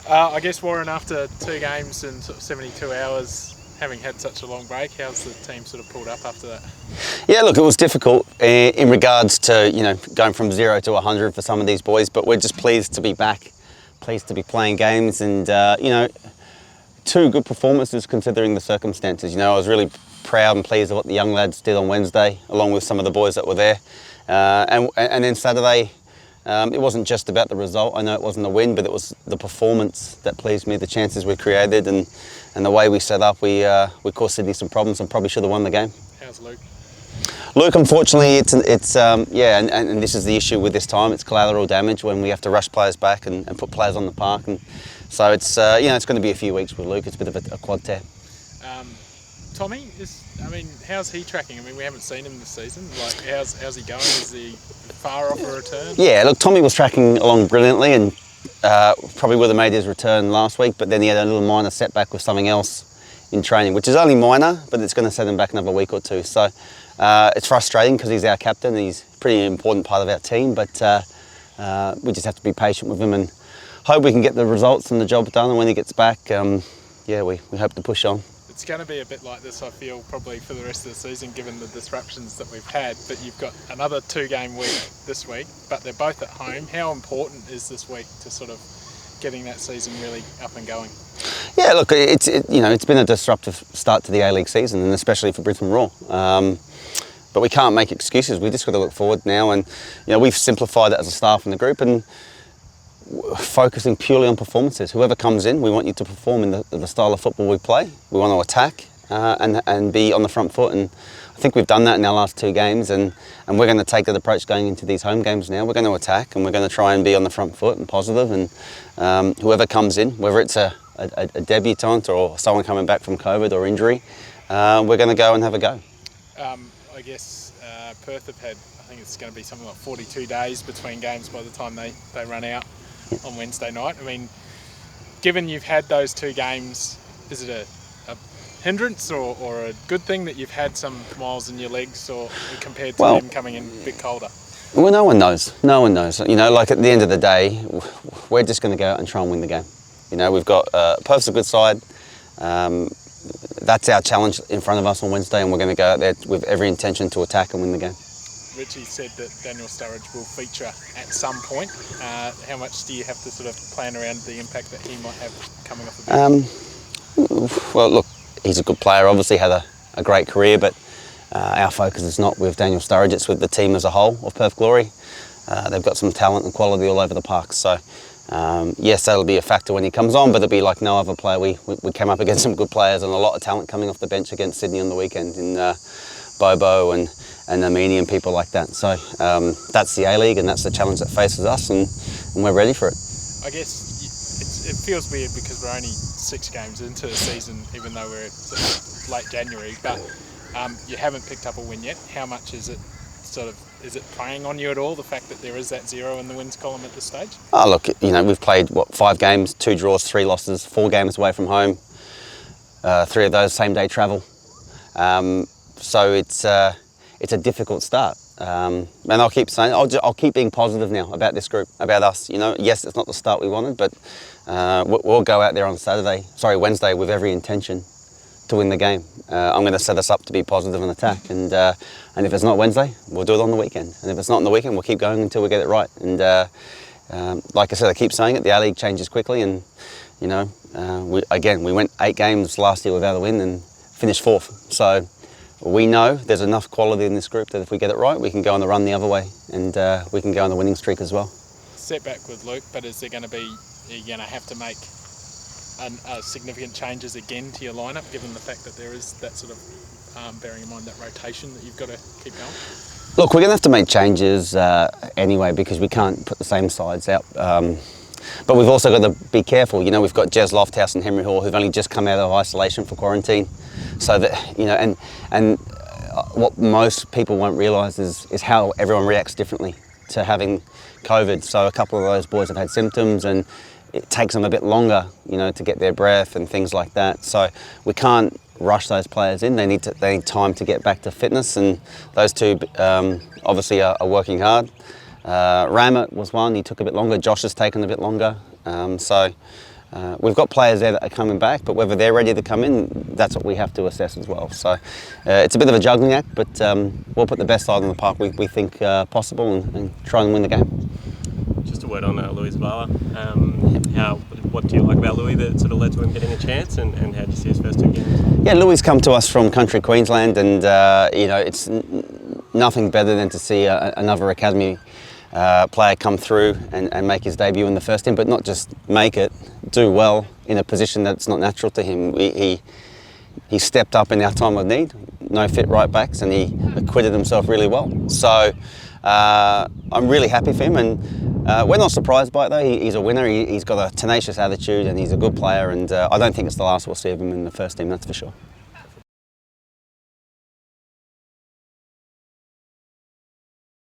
I guess, Warren, after 2 games in sort of 72 hours, having had such a long break, how's the team sort of pulled up after that? Yeah, look, it was difficult in regards to, going from 0 to 100 for some of these boys, but we're just pleased to be back, pleased to be playing games and, 2 good performances considering the circumstances. I was really proud and pleased of what the young lads did on Wednesday, along with some of the boys that were there. And then Saturday, it wasn't just about the result. I know it wasn't a win, but it was the performance that pleased me, the chances we created and the way we set up. We caused Sydney some problems and probably should have won the game. How's Luke? Luke, unfortunately, and this is the issue with this time. It's collateral damage when we have to rush players back and put players on the park, and so it's it's going to be a few weeks with Luke. It's a bit of a quad tear. Tommy, how's he tracking? We haven't seen him this season. Like, how's he going? Is he far off a return? Yeah, look, Tommy was tracking along brilliantly and probably would have made his return last week, but then he had a little minor setback with something else in training, which is only minor, but it's going to set him back another week or two. So it's frustrating because he's our captain. He's a pretty important part of our team, but we just have to be patient with him and hope we can get the results and the job done. And when he gets back, we hope to push on. It's going to be a bit like this, I feel, probably for the rest of the season, given the disruptions that we've had. But you've got another 2-game week this week, but they're both at home. How important is this week to sort of getting that season really up and going? Yeah, look, it's been a disruptive start to the A-League season, and especially for Brisbane Roar. But we can't make excuses. We just got to look forward now, and we've simplified it as a staff in the group and focusing purely on performances. Whoever comes in, we want you to perform in the style of football we play. We want to attack and be on the front foot, and I think we've done that in our last 2 games, and we're going to take that approach going into these home games now. We're going to attack and we're going to try and be on the front foot and positive, and whoever comes in, whether it's a debutant or someone coming back from COVID or injury, we're going to go and have a go. I guess Perth have had, I think it's going to be something like 42 days between games by the time they run out on Wednesday night. Given you've had those 2 games, is it a hindrance or a good thing that you've had some miles in your legs, or compared to them coming in a bit colder? Well, no one knows. No one knows. Like at the end of the day, we're just going to go out and try and win the game. We've got Perth's a good side. That's our challenge in front of us on Wednesday, and we're going to go out there with every intention to attack and win the game. Richie said that Daniel Sturridge will feature at some point. How much do you have to sort of plan around the impact that he might have coming off the bench? Well, look, he's a good player, obviously had a great career, but our focus is not with Daniel Sturridge, it's with the team as a whole of Perth Glory. They've got some talent and quality all over the park, so yes, that'll be a factor when he comes on, but it'll be like no other player. We came up against some good players and a lot of talent coming off the bench against Sydney on the weekend in Bobo and Amini and people like that. So that's the A-League and that's the challenge that faces us, and we're ready for it. I guess it feels weird because we're only 6 games into the season, even though we're sort of late January, but you haven't picked up a win yet. How much is it is it playing on you at all, the fact that there is that 0 in the wins column at this stage? Oh, look, we've played, 5 games, 2 draws, 3 losses, 4 games away from home, 3 of those same-day travel. So it's a difficult start. And I'll keep saying, I'll keep being positive now about this group, about us. Yes, it's not the start we wanted, but we'll go out there on Wednesday with every intention to win the game. I'm going to set us up to be positive and attack, and if it's not Wednesday, we'll do it on the weekend, and if it's not on the weekend, we'll keep going until we get it right. And like I said, I keep saying it, the A-League changes quickly, and we went 8 games last year without a win and finished 4th. So we know there's enough quality in this group that if we get it right, we can go on the run the other way, and we can go on the winning streak as well. Setback with Luke, but are you going to have to make significant changes again to your lineup, given the fact that there is that sort of, bearing in mind that rotation that you've got to keep going? Look, we're going to have to make changes anyway, because we can't put the same sides out. But we've also got to be careful. We've got Jez Lofthouse and Henry Hall who've only just come out of isolation for quarantine. So that, and what most people won't realise is how everyone reacts differently to having COVID. So a couple of those boys have had symptoms, and it takes them a bit longer, to get their breath and things like that. So we can't rush those players in. They need time to get back to fitness, and those 2 obviously are working hard. Ramit was one, he took a bit longer. Josh has taken a bit longer. we've got players there that are coming back, but whether they're ready to come in, that's what we have to assess as well. So it's a bit of a juggling act, but we'll put the best side on the park we think possible and try and win the game. Just a word on Louis Vala. What do you like about Louis that sort of led to him getting a chance, and how do you see his first 2 games? Yeah, Louis come to us from country Queensland, and it's nothing better than to see another academy player come through and make his debut in the first team, but not just make it, do well in a position that's not natural to him. He stepped up in our time of need, no fit right backs, and he acquitted himself really well. So I'm really happy for him, and we're not surprised by it though. He's a winner, he's got a tenacious attitude, and he's a good player, and I don't think it's the last we'll see of him in the first team, that's for sure.